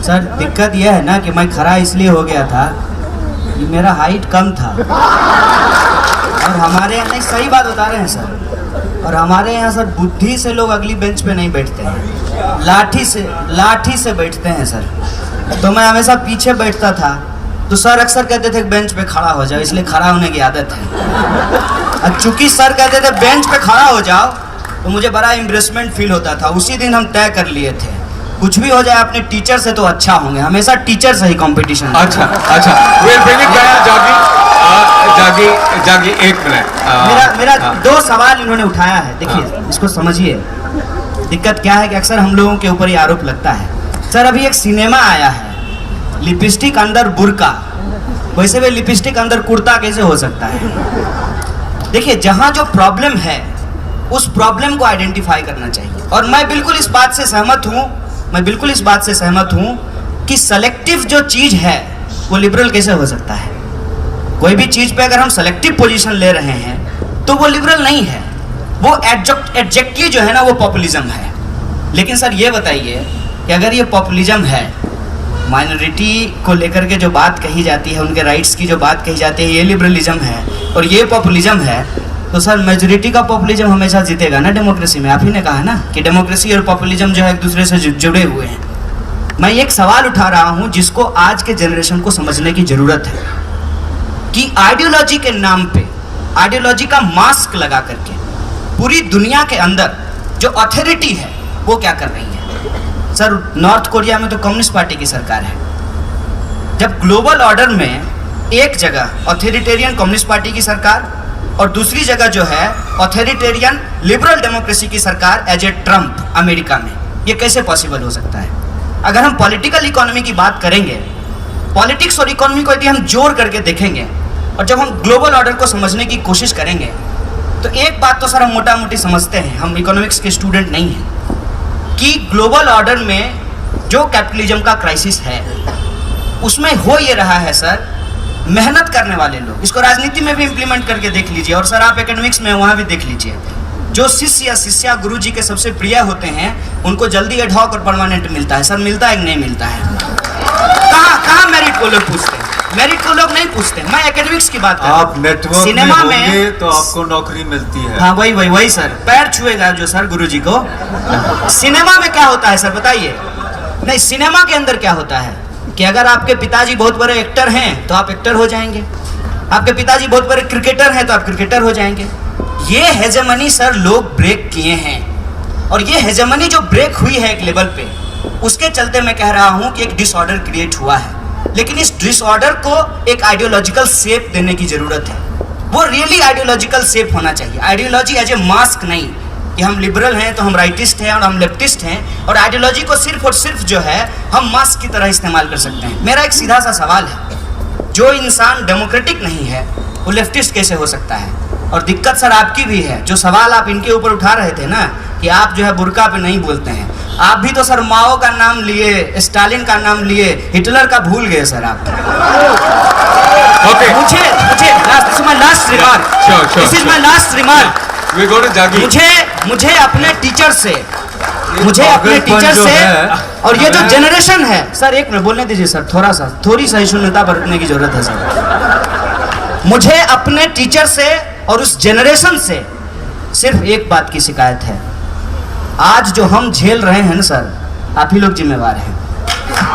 Sir दिक्कत यह है ना कि मैं खड़ा इसलिए हो गया था कि मेरा हाइट कम था, और हमारे यहाँ नहीं, सही बात बता रहे हैं सर, और हमारे यहाँ सर बुद्धि से लोग अगली बेंच पे नहीं बैठते हैं, लाठी से बैठते हैं सर। तो मैं हमेशा पीछे बैठता था, तो सर अक्सर कहते थे बेंच पे खड़ा हो जाओ, इसलिए खड़ा होने की आदत है। और चूंकि सर कहते थे बेंच पे खड़ा हो जाओ, तो मुझे बड़ा एम्ब्रेसमेंट फील होता था। उसी दिन हम तय कर लिए थे, कुछ भी हो जाए अपने टीचर से तो अच्छा होंगे, हमेशा टीचर से ही कंपटीशन। अच्छा, we'll bring it back जागी एक मिनट। मेरा दो सवाल इन्होंने उठाया है, देखिए इसको समझिए। दिक्कत क्या है कि अक्सर हम लोगों के ऊपर ये आरोप लगता है। सर अभी एक सिनेमा आया है, लिपस्टिक अंदर बुर्का, वैसे भी लिपस्टिक अंदर कुर्ता कैसे हो सकता है? देखिए जहाँ जो प्रॉब्लम है उस प्रॉब्लम को आइडेंटिफाई करना चाहिए, और मैं बिल्कुल इस बात से सहमत हूँ कि सेलेक्टिव जो चीज़ है वो लिबरल कैसे हो सकता है। कोई भी चीज़ पे अगर हम सेलेक्टिव पोजीशन ले रहे हैं तो वो लिबरल नहीं है, वो एग्जैक्टली जो है ना वो पॉपुलिज्म है। लेकिन सर ये बताइए कि अगर ये पॉपुलिज्म है, माइनॉरिटी को लेकर के जो बात कही जाती है, उनके राइट्स की जो बात कही जाती है, ये लिबरलिज्म है और ये पॉपुलिज्म है, तो सर मेजोरिटी का पॉपुलिज्म हमेशा जीतेगा ना डेमोक्रेसी में। आप ही ने कहा ना कि डेमोक्रेसी और पॉपुलिज्म जो है एक दूसरे से जुड़े हुए हैं। मैं एक सवाल उठा रहा हूं जिसको आज के जनरेशन को समझने की जरूरत है कि आइडियोलॉजी के नाम पे, आइडियोलॉजी का मास्क लगा करके पूरी दुनिया के अंदर जो अथॉरिटी है वो क्या कर रही है। सर नॉर्थ कोरिया में तो कम्युनिस्ट पार्टी की सरकार है, जब ग्लोबल ऑर्डर में एक जगह ऑथोरिटेरियन कम्युनिस्ट पार्टी की सरकार और दूसरी जगह जो है ऑथोरिटेरियन लिबरल डेमोक्रेसी की सरकार एज ए ट्रम्प अमेरिका में, ये कैसे पॉसिबल हो सकता है? अगर हम पॉलिटिकल इकोनॉमी की बात करेंगे, पॉलिटिक्स और इकोनॉमी को यदि हम जोड़ करके देखेंगे और जब हम ग्लोबल ऑर्डर को समझने की कोशिश करेंगे, तो एक बात तो सर हम मोटा मोटी समझते हैं, हम इकोनॉमिक्स के स्टूडेंट नहीं हैं, कि ग्लोबल ऑर्डर में जो कैपिटलिज्म का क्राइसिस है उसमें हो ये रहा है सर, मेहनत करने वाले लोग, इसको राजनीति में भी इम्प्लीमेंट करके देख लीजिए, और सर आप एकेडमिक्स में वहाँ भी देख लीजिए, जो शिष्य या शिष्या गुरु जी के सबसे प्रिय होते हैं उनको जल्दी एडहॉक और परमानेंट मिलता है। सर मिलता है कि नहीं मिलता है? कहाँ मेरिट को लोग पूछते हैं? मेरिट को लोग नहीं पूछते। मैं एकेडमिक्स की बात कर रहा हूं। आप नेटवर्क सिनेमा में होंगे तो आपको नौकरी मिलती है। हाँ वही सर, पैर छुएगा जो सर गुरु जी को। सिनेमा में क्या होता है सर बताइए? नहीं, सिनेमा के अंदर क्या होता है कि अगर आपके पिताजी बहुत बड़े एक्टर हैं तो आप एक्टर हो जाएंगे, आपके पिताजी बहुत बड़े क्रिकेटर हैं तो आप क्रिकेटर हो जाएंगे। ये हेजेमनी सर लोग ब्रेक किए हैं, और ये हेजेमनी जो ब्रेक हुई है एक लेवल पे, उसके चलते मैं कह रहा हूं कि एक डिसऑर्डर क्रिएट हुआ है। लेकिन इस डिसऑर्डर को एक आइडियोलॉजिकल शेप देने की जरूरत है, वो रियली आइडियोलॉजिकल शेप होना चाहिए। आइडियोलॉजी एज ए मास्क नहीं कि हम लिबरल हैं तो हम राइटिस्ट हैं और हम लेफ्टिस्ट हैं, और आइडियोलॉजी को सिर्फ और सिर्फ जो है हम मास्क की तरह इस्तेमाल कर सकते हैं। मेरा एक सीधा सा सवाल है, जो इंसान डेमोक्रेटिक नहीं है वो लेफ्टिस्ट कैसे हो सकता है? और दिक्कत सर आपकी भी है, जो सवाल आप इनके ऊपर उठा रहे थे ना कि आप जो है बुर्का पे नहीं बोलते हैं, आप भी तो सर माओ का नाम लिए, स्टालिन का नाम लिए, हिटलर का भूल गए सर आप। Okay. मुझे this is my last remark. Sure. This is my last remark. We go to Jagi. मुझे अपने टीचर से, और ये जो जनरेशन है सर, एक मिनट बोलने दीजिए सर, थोड़ी सहिष्णुता बरतने की जरूरत है सर। मुझे अपने टीचर से और उस जनरेशन से सिर्फ एक बात की शिकायत है, आज जो हम झेल रहे हैं ना सर, आप ही लोग जिम्मेवार हैं,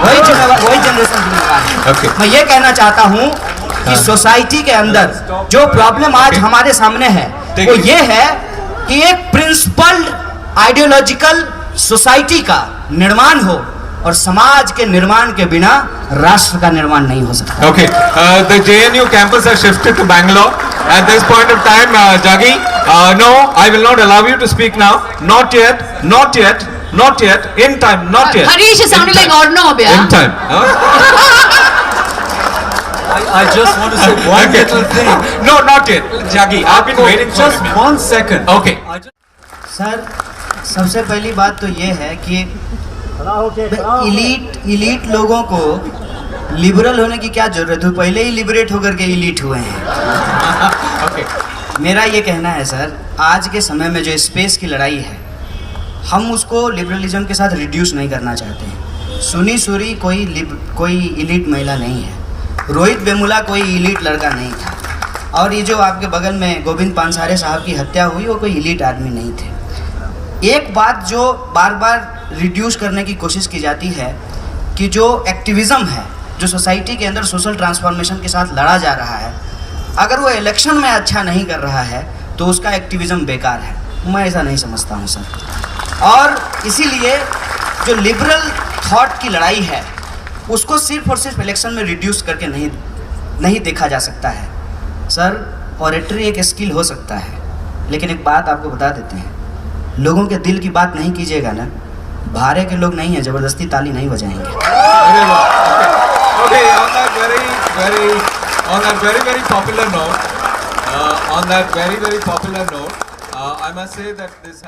वही जनरेशन जिम्मेवार है। Okay. मैं ये कहना चाहता हूँ कि सोसाइटी के अंदर जो प्रॉब्लम आज हमारे सामने है वो ये है कि एक प्रिंसिपल्ड आइडियोलॉजिकल सोसाइटी का निर्माण हो, और समाज के निर्माण के बिना राष्ट्र का निर्माण नहीं हो सकता। Okay, the JNU campus has shifted to Bangalore. At this point of time, Jagi, no, I will not allow you to speak now. Not yet. In time, not yet. Harish is sounding like Orno Abya. In time. I just want to say one little thing. No, not yet. Jagi, I've been waiting for Just 1 second. Okay. Sir सबसे पहली बात तो ये है कि elite लोगों को liberal होने की क्या जरूरत है, पहले ही लिबरेट होकर के इलीट हुए हैं। Okay. मेरा ये कहना है सर, आज के समय में जो स्पेस की लड़ाई है, हम उसको लिबरलिज्म के साथ रिड्यूस नहीं करना चाहते हैं। सुनी सुरी कोई इलीट महिला नहीं है। रोहित वेमुला कोई इलीट लड़का नहीं था। और ये जो आपके बगल में गोविंद पानसारे साहब की हत्या हुई, वो कोई इलीट आदमी नहीं थे। एक बात जो बार बार रिड्यूस करने की कोशिश की जाती है कि जो एक्टिविज़म है, जो सोसाइटी के अंदर सोशल ट्रांसफॉर्मेशन के साथ लड़ा जा रहा है, अगर वो इलेक्शन में अच्छा नहीं कर रहा है तो उसका एक्टिविज़म बेकार है। मैं ऐसा नहीं समझता हूँ सर। और इसीलिए जो लिबरल थॉट की लड़ाई है उसको सिर्फ और सिर्फ इलेक्शन में रिड्यूस करके नहीं देखा जा सकता है सर। ऑरेटरी एक स्किल हो सकता है, लेकिन एक बात आपको बता देते हैं, लोगों के दिल की बात नहीं कीजिएगा ना, भारे के लोग नहीं हैं, ज़बरदस्ती ताली नहीं बजाएंगे। अरे वाह। Okay, on that very popular note, I must say that this